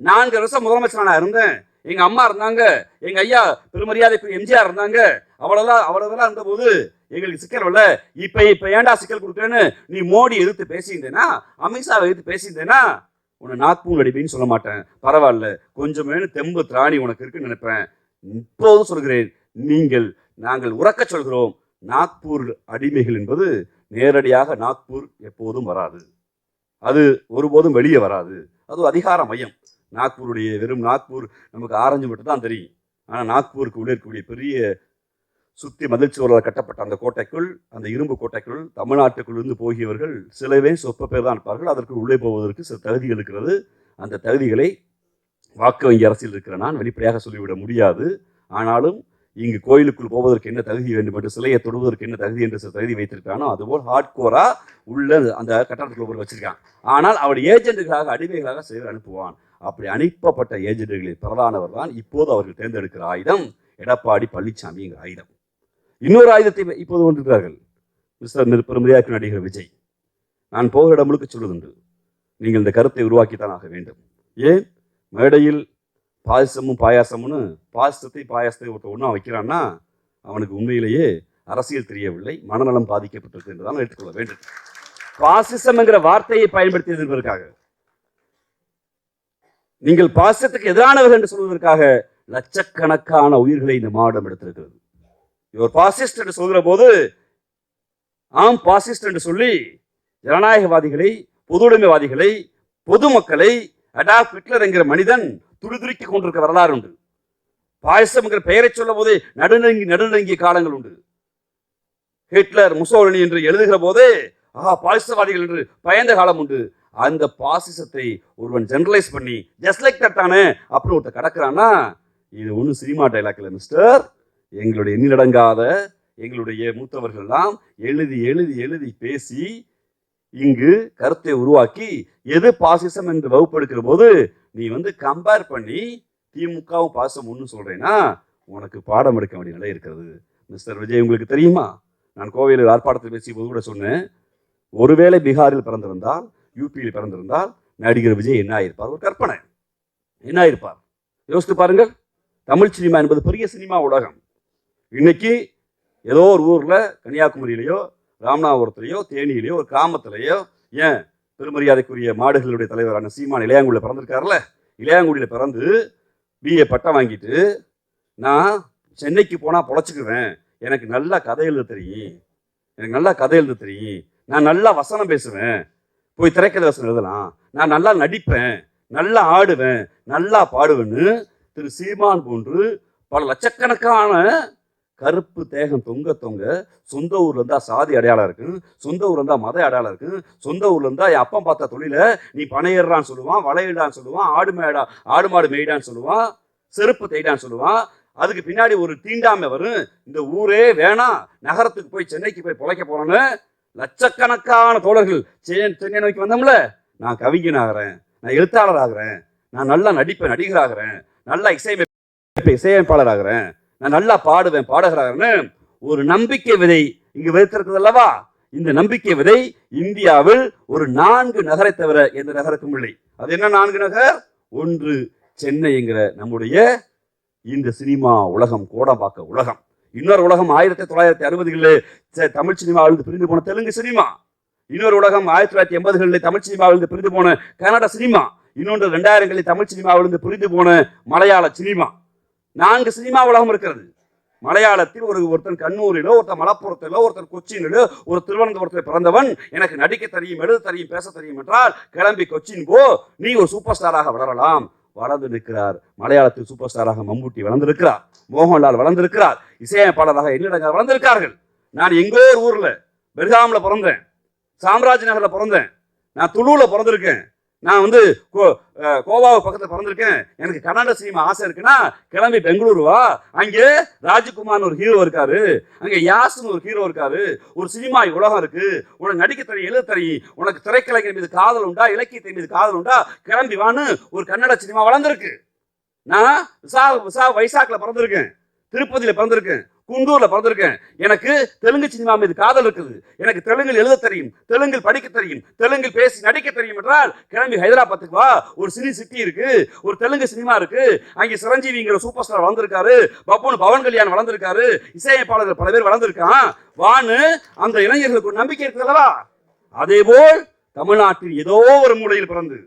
4 வருஷம் முதலமைச்சர் நான் இருந்தேன். எங்க அம்மா இருந்தாங்க, எங்க ஐயா பெருமரியாதைக்குரிய எம்ஜிஆர் இருந்தாங்க. அவ்வளவுதான் இருந்த போது எங்களுக்கு சிக்கல் இல்ல. இப்ப ஏன்டா சிக்கல் கொடுக்குறேன்னு நீ மோடி எதிர்த்து பேசியிருந்தேனா, அமித்ஷாவை எதிர்த்து பேசியிருந்தேனா உன்னை நாக்பூர் அடிப்பேன்னு சொல்ல மாட்டேன். பரவாயில்ல, கொஞ்சம் தெம்பு திராணி உனக்கு இருக்குன்னு நினைப்பேன். இப்போதும் சொல்கிறேன், நாங்கள் உறக்க சொல்கிறோம், நாக்பூர் அடிமைகள் என்பது நேரடியாக நாக்பூர் எப்போதும் வராது, அது ஒருபோதும் வெளியே வராது. அது அதிகார மையம். நாக்பூருடைய வெறும் நாக்பூர் நமக்கு ஆரஞ்சு மட்டும் தான் தெரியும். ஆனால் நாக்பூருக்கு உள்ளே இருக்கக்கூடிய பெரிய சுற்றி மதில்ச்சுவரால் கட்டப்பட்ட அந்த கோட்டைக்குள், அந்த இரும்பு கோட்டைக்குள் தமிழ்நாட்டுக்குள் இருந்து போகியவர்கள் சிலவே சொற்ப பேர் தான் இருப்பார்கள். அதற்கு உள்ளே போவதற்கு சில தகுதிகள் இருக்கிறது. அந்த தகுதிகளை வாக்கு வங்கி அரசியல் இருக்கிற நான் வெளிப்படையாக சொல்லிவிட முடியாது. ஆனாலும் இங்கு கோயிலுக்குள் போவதற்கு என்ன தகுதி வேண்டும் என்று, சிலையை தொடுவதற்கு என்ன தகுதி என்று சில தகுதி வைத்திருக்கானோ அதுபோல் ஹார்ட்கோரா உள்ள அந்த கட்டடத்துக்குள்ள வச்சிருக்கான். ஆனால் அவர் ஏஜென்ட்டுகளாக அடிமைகளாக செய்து அனுப்புவான். அப்படி அனுப்பப்பட்ட ஏஜென்ட்டுகளில் பிரதானவர் தான் இப்போது அவர்கள் தேர்ந்தெடுக்கிற ஆயுதம் எடப்பாடி பழனிசாமிங்கிற ஆயுதம். இன்னொரு ஆயுதத்தை இப்போது கொண்டிருக்கிறார்கள் மிஸ்டர் பெருமரியாதைக்குரிய நடிகர் விஜய். நான் போகிற இடம் முழுக்க சொல்வதுண்டு, நீங்கள் இந்த கருத்தை உருவாக்கித்தான் ஆக வேண்டும். ஏன் மேடையில் பாயசமும் பாயாசம்னு பாயசத்தை ஒன்றா வைக்கிறான்னா அவனுக்கு உண்மையிலேயே அரசியல் தெரியவில்லை, மனநலம் பாதிக்கப்பட்டிருக்கு என்றுதான் எடுத்துக்கொள்ள வேண்டும். பாசிசம் என்கிற வார்த்தையை பயன்படுத்தியது என்பதற்காக, நீங்கள் பாசிசத்துக்கு எதிரானவர்கள் என்று சொல்வதற்காக லட்சக்கணக்கான உயிர்களை இந்த மாவட்டம் எடுத்திருக்கிறது. இவர் பாசிஸ்ட் என்று சொல்கிற போது ஆம் பாசிஸ்ட் என்று சொல்லி ஜனநாயகவாதிகளை, பொதுவுடைமைவாதிகளை, பொதுமக்களை அடால்ஃப் ஹிட்லர் என்கிற மனிதன் துடிதுடிக்க கொண்டிருக்க வரலாறு உண்டு. பாயசம் என்கிற பெயரை சொல்ல போதே நடுநடுங்கிய காலங்கள் உண்டு. ஹிட்லர், முசோலினி என்று எழுதுகிற போதே பாசிசவாதிகள் என்று பயந்த காலம் உண்டு. அந்த பாசிசத்தை ஒருவன் ஜெனரலைஸ் பண்ணி ஜஸ்ட் லைக் தட் தானே அப்படின்னு ஒருத்தர் கடக்கிறான்னா இது ஒன்றும் சினிமா டைலாக் இல்லை மிஸ்டர். எங்களுடைய எண்ணிலடங்காத எங்களுடைய மூத்தவர்கள்லாம் எழுதி எழுதி எழுதி பேசி இங்கு கருத்தை உருவாக்கி எது பாசிசம் என்று வகுப்பெடுக்கிற போது நீ கம்பேர் பண்ணி திமுகவும் பாசிசம் ஒன்று சொல்றேன்னா உனக்கு பாடம் எடுக்க வேண்டிய நிலை இருக்கிறது. மிஸ்டர் விஜய், உங்களுக்கு தெரியுமா, நான் கோவையில் ஆர்ப்பாட்டத்தில் பேசிய போது கூட சொன்னேன், ஒருவேளை பீகாரில் பிறந்திருந்தால், யூபியில் பிறந்திருந்தால் நடிகர் விஜய் என்ன ஆயிருப்பார்? ஒரு கற்பனை, என்ன ஆயிருப்பார் யோசித்து பாருங்கள். தமிழ் சினிமா என்பது பெரிய சினிமா உலகம். இன்னைக்கு ஏதோ ஒரு ஊர்ல கன்னியாகுமரியிலையோ ராமநாதபுரத்திலேயோ தேனியிலையோ ஒரு கிராமத்திலேயோ, ஏன் பெருமரியாதைக்குரிய மாடுகளுடைய தலைவரான சீமான் இளையாங்குடியில் பிறந்திருக்காருல்ல, இளையாங்குடியில் பிறந்து BA பட்டம் வாங்கிட்டு நான் சென்னைக்கு போனால் பொழைச்சிக்குவேன், எனக்கு நல்லா கதை எழுத தெரியும், நான் நல்லா வசனம் பேசுவேன், போய் திரைக்கதை வசனம் எழுதலாம், நான் நல்லா நடிப்பேன், நல்லா ஆடுவேன், நல்லா பாடுவேன்னு திரு சீமான் போன்று பல லட்சக்கணக்கான கருப்பு தேகம் தொங்க சொந்த ஊர்ல இருந்தா சாதி அடையாளம் இருக்கு, சொந்த ஊர்ல இருந்தா மத அடையாளம் இருக்கு, சொந்த ஊர்ல இருந்தா என் அப்பம் பார்த்த தொழில நீ பனையேறான்னு சொல்லுவான், வளையிடான்னு சொல்லுவான், ஆடு மாடு மேய்டான்னு சொல்லுவான், செருப்பு தேய்டான்னு சொல்லுவான். அதுக்கு பின்னாடி ஒரு தீண்டாமை வரும், இந்த ஊரே வேணாம், நகரத்துக்கு போய் சென்னைக்கு போய் பொழைக்க போறோன்னு லட்சக்கணக்கான தோழர்கள் சென்னை நோக்கி வந்தோம்ல. நான் கவிஞன் ஆகிறேன், நான் எழுத்தாளர் ஆகிறேன், நான் நல்லா நடிப்பேன், நடிகர் ஆகிறேன், நல்லா இசையமைப்பாளர் ஆகிறேன், நான் நல்லா பாடுவேன், பாடகராகிறேன்னு ஒரு நம்பிக்கை விதை இங்கு வைத்திருக்கிறது அல்லவா? இந்த நம்பிக்கை விதை இந்தியாவில் ஒரு 4 நகரை தவிர எந்த நகருக்கும் இல்லை. அது என்ன 4 நகர்? ஒன்று சென்னை என்கிற நம்முடைய இந்த சினிமா உலகம், கோடம்பாக்க உலகம். இன்னொரு உலகம் 1960களில் தமிழ் சினிமாவிலிருந்து பிரிந்து போன தெலுங்கு சினிமா. இன்னொரு உலகம் 1980களில் தமிழ் சினிமாவிலிருந்து பிரிந்து போன கன்னட சினிமா. இன்னொன்று 2000களில் தமிழ் சினிமாவிலிருந்து பிரிந்து போன மலையாள சினிமா. 4 சினிமா உலகம் இருக்கிறது. மலையாளத்தில் ஒருத்தன் கண்ணூரிலோ, ஒருத்தன் மலப்புரத்திலோ, ஒருத்தன் கொச்சினிலோ, ஒரு திருவனந்தபுரத்தில் பிறந்தவன் எனக்கு நடிக்க தெரியும், எழுத தெரியும், பேச தெரியும் என்றால் கிளம்பி கொச்சின் போ, நீ ஒரு சூப்பர் ஸ்டாராக வளரலாம். வளர்ந்து நிற்கிறார். மலையாளத்தில் சூப்பர் ஸ்டாராக மம்முட்டி வளர்ந்திருக்கிறார், மோகன்லால் வளர்ந்திருக்கிறார், இசையமைப்பாளராக எண்ணிடங்கள் வளர்ந்திருக்கார்கள். நான் எங்கோ ஒரு ஊர்ல பெர்காம்ல பிறந்தேன், சாம்ராஜ் நகர்ல பிறந்தேன், நான் துளுல பிறந்திருக்கேன், நான் கோவாவை பக்கத்தில் பிறந்திருக்கேன், எனக்கு கன்னட சினிமா ஆசை இருக்குன்னா கிளம்பி பெங்களூரு வா. அங்கே ராஜ்குமார்னு ஒரு ஹீரோ இருக்காரு, அங்கே யாஸ்னு ஒரு ஹீரோ இருக்காரு, ஒரு சினிமா உலகம் இருக்கு, உனக்கு நடிக்க தெரியும், எழுத தெரியும், உனக்கு திரைக்கலைஞர் மீது காதல் உண்டா, இலக்கியத்தின் மீது காதல் உண்டா, கிளம்பி வான்னு ஒரு கன்னட சினிமா வளர்ந்துருக்கு. நான் வைசாக்ல பிறந்திருக்கேன், திருப்பதியில பிறந்திருக்கேன், குண்டூர்ல பிறந்திருக்கேன். எனக்கு தெலுங்கு சினிமா மீது காதல் இருக்குது, எனக்கு தெலுங்கில் எழுத தெரியும், தெலுங்கில் படிக்க தெரியும், தெலுங்கில் பேசி நடிக்க தெரியும் என்றால் கிளம்பி ஹைதராபாத்துக்கு வா. ஒரு சிட்டி இருக்கு, ஒரு தெலுங்கு சினிமா இருக்கு, அங்கே சிரஞ்சீவிங்கிற சூப்பர் ஸ்டார் வளர்ந்திருக்காரு, பப்புனு பவன் கல்யாண் வளர்ந்திருக்காரு, இசையமைப்பாளர்கள் பல பேர் வளர்ந்திருக்கான் வான்னு அந்த இளைஞர்களுக்கு ஒரு நம்பிக்கை இருக்குல்லவா? அதே போல் தமிழ்நாட்டில் ஏதோ ஒரு மூலையில் பிறந்து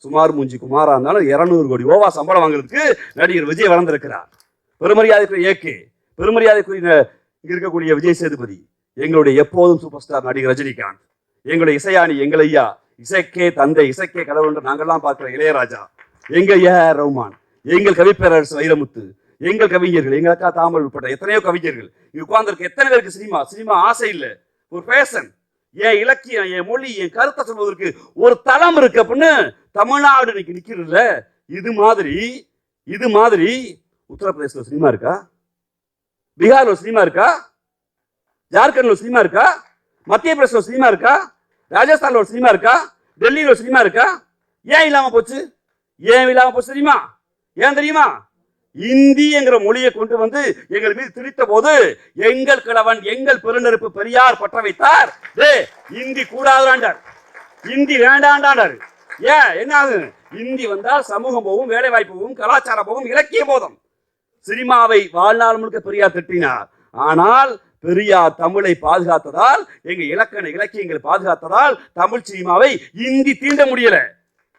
சுமார் மூஞ்சி குமாரா இருந்தாலும் 200 கோடி ரூபா சம்பளம் வாங்குறதுக்கு நடிகர் விஜய் வளர்ந்திருக்கிறார். பெருமரியாதைக்குரிய ஏகே, பெருமரியாதைக்குரிய இங்க இருக்கக்கூடிய விஜய் சேதுபதி, எங்களுடைய எப்போதும் சூப்பர் ஸ்டார் நடிகர் ரஜினிகாந்த், எங்களுடைய இசையாணி எங்கள் ஐயா, இசைக்கே தந்தை, இசைக்கே கடவுள் என்று நாங்கள்லாம் பார்க்கிற இளையராஜா, எங்கள் ஏஆர் ரஹ்மான், எங்கள் கவிப்பேரரசு வைரமுத்து, எங்கள் கவிஞர்கள், எங்கள் அக்கா தாமல் உட்பட்ட எத்தனையோ கவிஞர்கள் இங்க உட்கார்ந்துருக்கு. எத்தனை பேருக்கு சினிமா ஆசை இல்லை, ஒரு பேஷன், என் இலக்கியம், என் மொழி, என் கருத்தை சொல்வதற்கு ஒரு தளம் இருக்கு அப்படின்னு தமிழ்நாடு இன்னைக்கு நிக்கிறதுல. இது மாதிரி உத்தரப்பிரதேசத்துல சினிமா இருக்கா? பீகார்ல சினிமா இருக்கா? ஜார்க்கண்ட்ல சினிமா இருக்கா? மத்திய பிரதேச சினிமா இருக்கா? ராஜஸ்தான்ல ஒரு சினிமா இருக்கா? டெல்லியில ஒரு சினிமா இருக்கா? ஏன் இல்லாம போச்சு? தெரியுமா? ஏன் தெரியுமா? இந்தி என்கிற மொழியை கொண்டு வந்து எங்கள் மீது திணித்த போது எங்கள் கிழவன், எங்கள் பெருநெருப்பு பெரியார் பற்ற வைத்தார். இந்தி கூடாதாண்டார், இந்தி வேண்டாண்டார். ஏன் என்ன ஆகுது? இந்தி வந்தால் சமூகம் போகும், வேலை வாய்ப்பு போகும், கலாச்சாரம் போகும், இலக்கிய போதும். சினிமாவை வாழ்நாள் முழுக்க பெரியார் திட்டினார். ஆனால் பெரியார் தமிழை பாதுகாத்ததால், எங்க இலக்கியங்களை பாதுகாத்ததால் தமிழ் சினிமாவை இந்தி தீண்ட முடியல.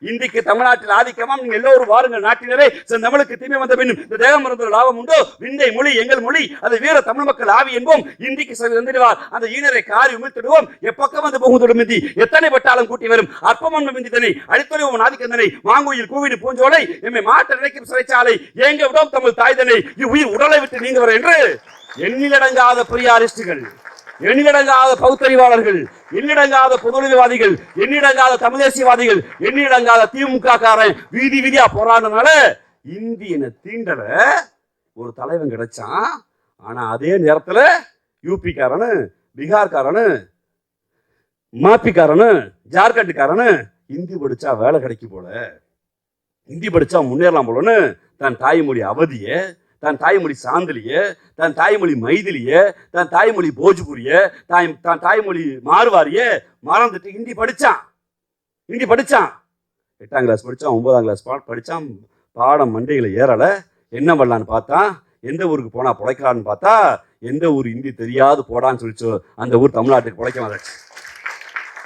இந்திக்கு தமிழ்நாட்டில் ஆதிக்கமாம். நீங்க எல்லோரும் வாருங்கள் நாட்டினரே, தமிழுக்கு தீமை வந்த பின் இந்த தேகம் மறந்த லாபம் உண்டோ? விந்தை மொழி எங்கள் மொழி, அது வீர தமிழ் மக்கள் ஆவி என்போம். இந்திக்கு வந்துடுவார் அந்த ஈனரை காரி உமிழ்த்திடுவோம். எப்பக்கம் வந்து போகுதோடு மிந்தி எத்தனை பட்டாளம் கூட்டி வரும் அற்பமன் மிந்தி தனை அழித்தொழிவோம் ஆதிக்கந்தனை மாங்குயில் கூவிடு பூஞ்சோலை எம்மை மாட்ட நினைக்கும் சிறைச்சாலை ஏங்க விடும் தமிழ் தாய்தனை உயிர் உடலை விட்டு நீங்க வர என்று எண்ணிலடங்காத பெரியாரிஸ்டுகள், எண்ணிலடங்காத பகுத்தறிவாளர்கள், எண்ணிடங்காத பொதுவாதிகள், எண்ணிடங்காத தமிழ் தேசியவாதிகள், எண்ணிடங்காத திமுக காரன் வீதியா போராடினால இந்தியனை தீண்டல ஒரு தலைவன் கிடைச்சான். ஆனா அதே நேரத்துல யூபி காரனு, பீகார் காரனு, மாப்பி காரனு, ஜார்க்கண்ட் காரனு இந்தி படிச்சா வேலை கிடைக்கும் போல, இந்தி படிச்சா முன்னேறலாம் போலன்னு தன் தாய்மொழி அவதிய, தன் தாய்மொழி சாந்தலிய, தன் தாய்மொழி மைதிலிய, தன் தாய்மொழி போஜ்புரிய, தன் தாய்மொழி மார்வாரிய மறந்துட்டு இந்தி படிச்சான். 8ஆம் கிளாஸ் படிச்சான், 9ஆம் கிளாஸ் படிச்சான், பாடம் மண்டையில ஏறல. என்ன பண்ணலான்னு பார்த்தா, எந்த ஊருக்கு போனா பிழைக்கலான்னு பார்த்தா, எந்த ஊர் இந்தி தெரியாது போடான்னு சொல்லிச்சோ அந்த ஊர் தமிழ்நாட்டுக்கு பிழைக்க வந்தாச்சு.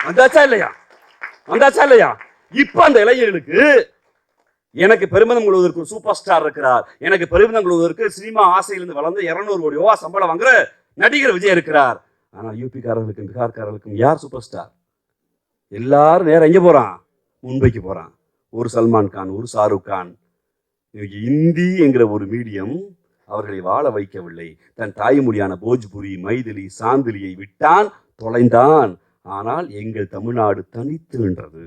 வந்தாச்சா இல்லையா? இப்ப அந்த இளைஞர்களுக்கு எனக்கு பெருமிதம் கொள்வதற்கு சூப்பர் ஸ்டார் இருக்கிறார், எனக்கு பெருமிதம் கொள்வதற்கு சினிமா ஆசையிலிருந்து வளர்ந்து 200 கோடி ரூபாய் சம்பளம் வாங்குற நடிகர் விஜய் இருக்கிறார். ஆனா யூபிக்காரர்களுக்கும் பீகார்காரர்களுக்கும் யார் சூப்பர் ஸ்டார்? எல்லாரும் நேரம் எங்க போறான்? மும்பைக்கு போறான். ஒரு சல்மான் கான், ஒரு ஷாருக் கான். இந்தி என்கிற ஒரு மீடியம் அவர்களை வாழ வைக்கவில்லை. தன் தாய்மொழியான போஜ்புரி, மைதிலி, சாந்திலியை விட்டான், தொலைந்தான். ஆனால் எங்கள் தமிழ்நாடு தனித்து நின்றது,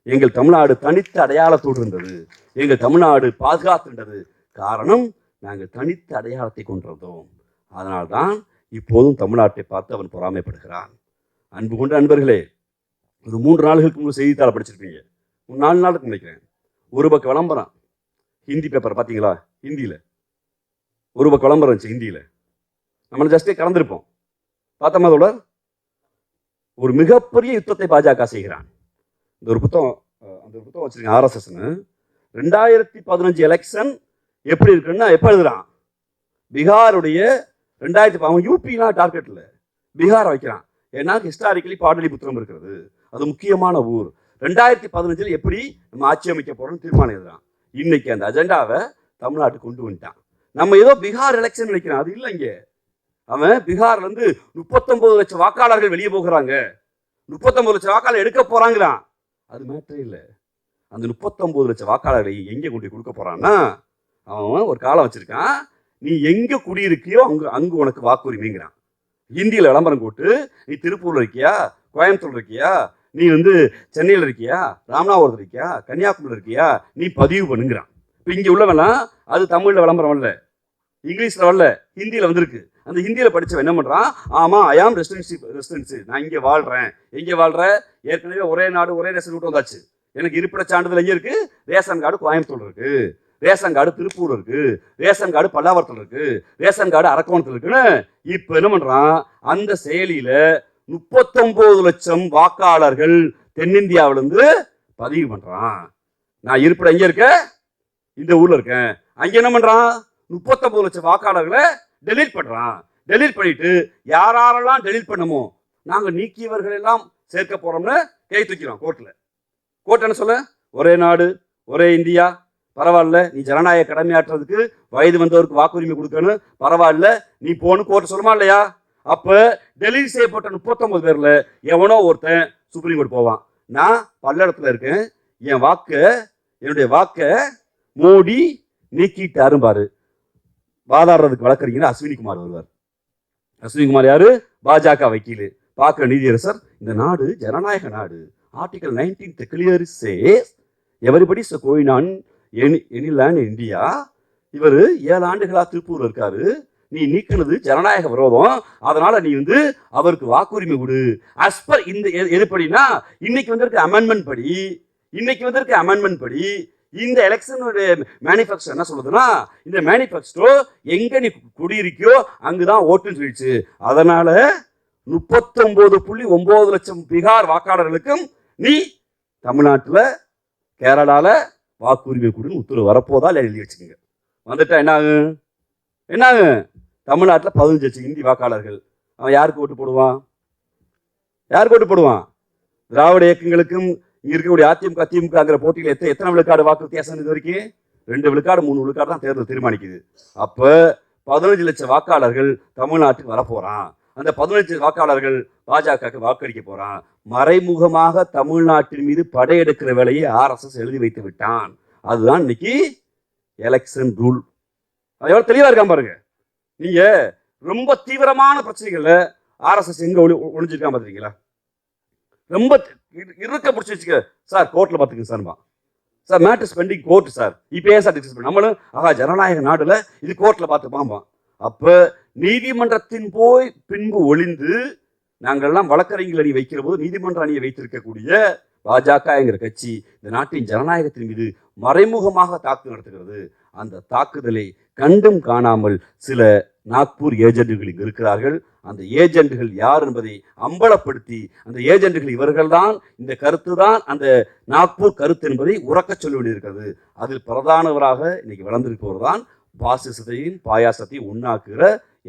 எங்கள் தமிழ்நாடு தனித்த அடையாளத்தோடு இருந்தது, எங்கள் தமிழ்நாடு பாதுகாத்துன்றது. காரணம், நாங்கள் தனித்த அடையாளத்தை கொண்டிருந்தோம். அதனால்தான் இப்போதும் தமிழ்நாட்டை பார்த்து அவன் பொறாமைப்படுகிறான். அன்பு கொண்ட நண்பர்களே, ஒரு 3 நாளுக்கு முன்பு செய்தித்தாளை படிச்சிருப்பீங்க, 4 நாளுக்கு நினைக்கிறேன். ஒரு பக்கம் விளம்பரம், ஹிந்தி பேப்பர் பார்த்தீங்களா? ஹிந்தியில் ஒரு பக்கம் விளம்பரம் இருந்துச்சு. ஹிந்தியில் நம்மளை ஜஸ்டே கலந்துருப்போம். பார்த்தோமா தோழர்? ஒரு மிகப்பெரிய யுத்தத்தை பாஜக செய்கிறான். இந்த ஒரு புத்தகம், அந்த புத்தகம் வச்சிருக்கேன், ஆர்எஸ்எஸ்ன்னு. 2015 எலெக்ஷன் எப்படி இருக்குன்னா எப்போ எழுதுறான்? பீகாருடைய 2000 அவன் யூபிலாம் டார்கெட் இல்லை, பீகாரை வைக்கிறான். ஏன்னா ஹிஸ்டாரிக்கலி பாடலிபுத்திரம் இருக்கிறது, அது முக்கியமான ஊர். 2015 எப்படி நம்ம ஆட்சி அமைக்க போறோம்னு தீர்மானம் எழுதுறான். இன்னைக்கு அந்த அஜெண்டாவை தமிழ்நாட்டுக்கு கொண்டு வந்துட்டான். நம்ம ஏதோ பீகார் எலெக்ஷன் நினைக்கிறான், அது இல்லை. இங்கே அவன் பீகார்ல இருந்து 39 லட்சம் வாக்காளர்கள் வெளியே போகிறாங்க, 39 லட்சம் வாக்காளர் எடுக்க போறாங்கிறான். அது மேட்டரே இல்லை. அந்த 39 லட்சம் வாக்காளர்களை எங்கே கொண்டு கொடுக்க போறான்னா, அவன் ஒரு காலம் வச்சிருக்கான், நீ எங்க குடியிருக்கியோ அங்கு உனக்கு வாக்குரிமைங்கிறான். ஹிந்தியில் விளம்பரம் போட்டு, நீ திருப்பூர்ல இருக்கியா, கோயம்புத்தூர்ல இருக்கியா, நீ சென்னையில் இருக்கியா, ராமநாதபுரத்தில் இருக்கியா, கன்னியாகுமரியில் இருக்கியா, நீ பதிவு பண்ணுங்கிறான். இப்போ இங்கே உள்ளவெல்லாம் அது தமிழில் விளம்பரம் வரல, இங்கிலீஷில் வரல, ஹிந்தியில் வந்திருக்கு. அந்த ஹிந்தியில் படித்தவன் என்ன பண்ணுறான்? ஆமாம், ஐ ஆம் ரெசிடென்சி, நான் இங்கே வாழ்கிறேன். எங்கே வாழ்கிறேன்? ஏற்கனவே ஒரே நாடு ஒரே ரேஷன் விட்டு வந்தாச்சு. எனக்கு இருப்பிட சான்றிதழ் எங்கே இருக்குது? ரேஷன் கார்டு கோயம்புத்தூர் இருக்குது, ரேஷன் கார்டு திருப்பூர் இருக்குது, ரேஷன் கார்டு பல்லாவரத்தில் இருக்குது, ரேஷன் கார்டு அரக்கோணத்தில் இருக்குன்னு இப்போ என்ன பண்ணுறான்? அந்த செயலியில் 39 லட்சம் வாக்காளர்கள் தென்னிந்தியாவிலிருந்து பதிவு பண்ணுறான். நான் இருப்பிட எங்கே இருக்கேன்? இந்த ஊரில் இருக்கேன். அங்கே என்ன பண்ணுறான்? 39 லட்சம் வாக்காளர்களை டெலீட் பண்ணுறான். டெலீட் பண்ணிட்டு யாரெல்லாம் டெலீட் பண்ணமோ நாங்கள் நீக்கியவர்கள் எல்லாம் சேர்க்க போகிறோம்னு கை தூக்கிறோம் கோர்ட்டில். கோர்ட் என்ன சொல்ல? ஒரே நாடு ஒரே இந்தியா, பரவாயில்ல, நீ ஜனநாயக கடமையாற்றுறதுக்கு வயது வந்தவருக்கு வாக்குரிமை கொடுக்கணும், பரவாயில்ல, நீ போன்னு கோர்ட் சொல்லுமா இல்லையா? அப்போ டெலீட் செய்யப்பட்ட 39 பேரில் எவனோ ஒருத்தன் சுப்ரீம் கோர்ட் போவான். நான் பல்லடத்தில் இருக்கேன், என்னுடைய வாக்கை மோடி நீக்கிட்டாரும் பாரு. வாதாடுறதுக்கு வழக்கறிஞர் அஸ்வினி குமார் வருவார். அஸ்வினி குமார் யாரு? பாஜக வக்கீல், பார்க்க நீதியரசர். இந்த நாடு ஜனநாயக நாடு, article 19 clearly says everybody is going on any land in India. இவர் 7 ஆண்டுகளா திருப்பூர் இருக்காரு, நீ நீக்கினது ஜனநாயக விரோதம், அதனால நீ அவருக்கு வாக்குரிமை கொடு. அஸ்பர் இந்த எதுபடினா இன்னைக்கு வந்திருக்க அமெண்ட்மெண்ட் படி இந்த எலெக்ஷனுடைய மேனிஃபெஸ்டோ என்ன சொல்லுதுன்னா, இந்த மேனிஃபெஸ்டோ எங்க நீ குடியிருக்கியோ அங்குதான் ஓட்டுன்னு சொல்லிடுச்சு. அதனால 39.9 லட்சம் பீகார் வாக்காளர்களுக்கும் நீ தமிழ்நாட்டில் கேரளால வாக்குரிமை கொடுன்னு உத்தரவு வரப்போதால் எழுதி வச்சுக்கோங்க. வந்துட்டா என்ன ஆகும்? தமிழ்நாட்டில் 15 லட்சம் இந்தி வாக்காளர்கள். அவன் யாருக்கு ஓட்டு போடுவான்? திராவிட இயக்கங்களுக்கும் இருக்கக்கூடிய அதிமுக போட்டியில் எத்தனை விழுக்காடு வாக்கு வித்தியாசம்? இது வரைக்கும் 2 விழுக்காடு 3 விழுக்காடு தான் தேர்தல் தீர்மானிக்குது. அப்போ 15 லட்சம் வாக்காளர்கள் தமிழ்நாட்டுக்கு வரப்போறான். அந்த 15 வாக்காளர்கள் பாஜகவுக்கு வாக்களிக்க போறான். மறைமுகமாக தமிழ்நாட்டின் மீது படையெடுக்கிற வேலையை ஆர்எஸ்எஸ் எழுதி வைத்து விட்டான். அதுதான் இன்னைக்கு எலெக்ஷன் ரூல். அது எவ்வளவு தெளிவா இருக்கான் பாருங்க. நீங்க ரொம்ப தீவிரமான பிரச்சனைகள்ல ஆர்எஸ்எஸ் எங்க ஒளிஞ்சிருக்கான் பாத்தீங்களா? ரொம்ப இருக்க பிடிச்சி வச்சுக்க சார், கோர்ட்ல பாத்துக்க sir, matter spending court sir, இப்போ ஏன் சார் டிஸ்கஸ் பண்ண? நம்மளும் ஜனநாயக நாடுல இது கோர்ட்ல பார்த்து பாம்பான். அப்ப நீதிமன்றத்தின் போய் பின்பு ஒளிந்து நாங்கள்லாம் வழக்கறிஞர் அணி வைக்கிற போது நீதிமன்ற அணியை வைத்திருக்கக்கூடிய பாஜக என்கிற கட்சி இந்த நாட்டின் ஜனநாயகத்தின் மீது மறைமுகமாக தாக்குதல் நடத்துகிறது. அந்த தாக்குதலை கண்டும் காணாமல் சில நாக்பூர் ஏஜென்ட்டுகள் இங்கு இருக்கிறார்கள். அந்த ஏஜென்ட்டுகள் யார் என்பதை அம்பலப்படுத்தி, அந்த ஏஜென்ட்டுகள் இவர்கள்தான், இந்த கருத்து தான் அந்த நாக்பூர் கருத்து என்பதை உறக்க சொல்ல வேண்டியிருக்கிறது. அதில் பிரதானவராக இன்னைக்கு வளர்ந்திருப்பவர் தான் பாசிசத்தையும் பாயாசத்தையும் உண்ணாக்குகிற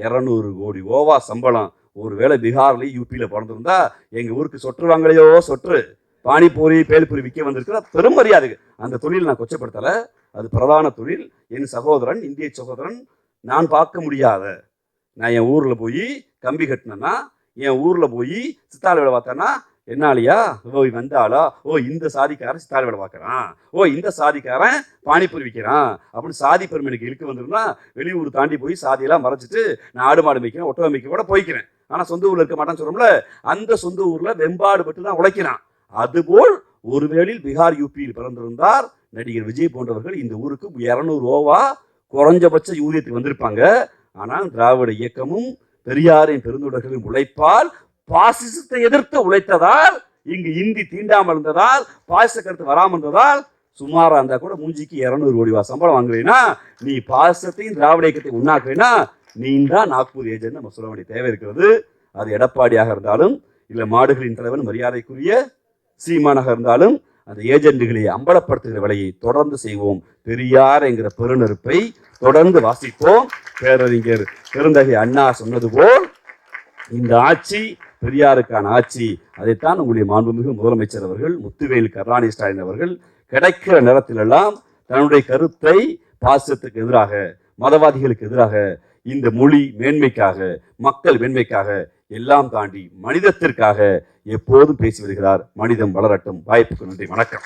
200 கோடி ஓவா சம்பளம். ஒருவேளை பீகார்ல யூபியில பிறந்திருந்தா எங்க ஊருக்கு சொற்றுவாங்களையோ சொற்று பானிபூரி பேல்பூரி விற்க வந்திருக்கிற பெரும் மரியாதை. அந்த தொழில் நான் கொச்சப்படுத்தலை, அது பிரதான தொழில். என் சகோதரன், இந்திய சகோதரன், நான் பார்க்க முடியாத, நான் என் ஊரில் போய் கம்பி கட்டினேன்னா, என் ஊரில் போய் சித்தாள் வேலை பார்த்தேன்னா, என்னாலியா வந்தாளா, இந்த சாதிக்காரன் சித்தாள் வேலை பார்க்குறான், இந்த சாதிக்காரன் பானிபூரி விற்கிறான் அப்படின்னு சாதி பெருமைக்கு இழுக்க வந்துருன்னா வெளியூர் தாண்டி போய் சாதியெல்லாம் மறைச்சிட்டு நான் ஆடு மாடு மேய்க்கிறேன், ஒட்டவை மேய்க்க கூட போய்க்கிறேன். ஆனால் சொந்த ஊரில் இருக்க மாட்டேன்னு சொல்கிறோம்ல, அந்த சொந்த ஊரில் வெம்பாடுபட்டு தான் உழைக்கிறான். அதுபோல் ஒருவேளில் பீகார் யூபியில் பிறந்திருந்தார் நடிகர் விஜய் போன்றவர்கள் இந்த ஊருக்கு 200 ஓவா குறைஞ்சபட்ச ஊதியத்துக்கு வந்திருப்பாங்க. ஆனால் திராவிட இயக்கமும் பெரியாரின் பெருந்தொடர்களின் உழைப்பால், பாசிசத்தை எதிர்த்து உழைத்ததால், இங்கு இந்தி தீண்டாமல் இருந்ததால், பாசிச கருத்து வராமல் இருந்ததால், சுமாரா இருந்தா கூட மூஞ்சிக்கு 200 கோடி சம்பளம் வாங்குறீங்கன்னா, நீ பாசிசத்தையும் திராவிட இயக்கத்தை உண்ணாக்குறீன்னா நீதான் நாக்பூர் ஏஜென்ட் நம்ம சொல்ல வேண்டிய தேவை இருக்கிறது. அது எடப்பாடியாக இருந்தாலும் இல்ல மாடுகளின் தலைவன் மரியாதைக்குரிய சீமானாக இருந்தாலும் அந்த ஏஜென்ட்டுகளை அம்பலப்படுத்துகிற வேலையை தொடர்ந்து செய்வோம். பெரியார் என்கிற பெருநெருப்பை தொடர்ந்து வாசிப்போம். பேரறிஞர் பெருந்தகை அண்ணா சொன்னது போல் இந்த ஆட்சி பெரியாருக்கான ஆட்சி. அதைத்தான் உங்களுடைய மாண்புமிகு முதலமைச்சர் அவர்கள் முத்துவேல் கருணாநிதி ஸ்டாலின் அவர்கள் கிடைக்கிற நேரத்திலெல்லாம் தன்னுடைய கருத்தை பாசிசத்துக்கு எதிராக, மதவாதிகளுக்கு எதிராக, இந்த மொழி மேன்மைக்காக, மக்கள் மேன்மைக்காக, எல்லாம் தாண்டி மனிதத்திற்காக எப்போதும் பேசி வருகிறார். மனிதம் வளரட்டும். வாய்ப்புக்கு நன்றி. வணக்கம்.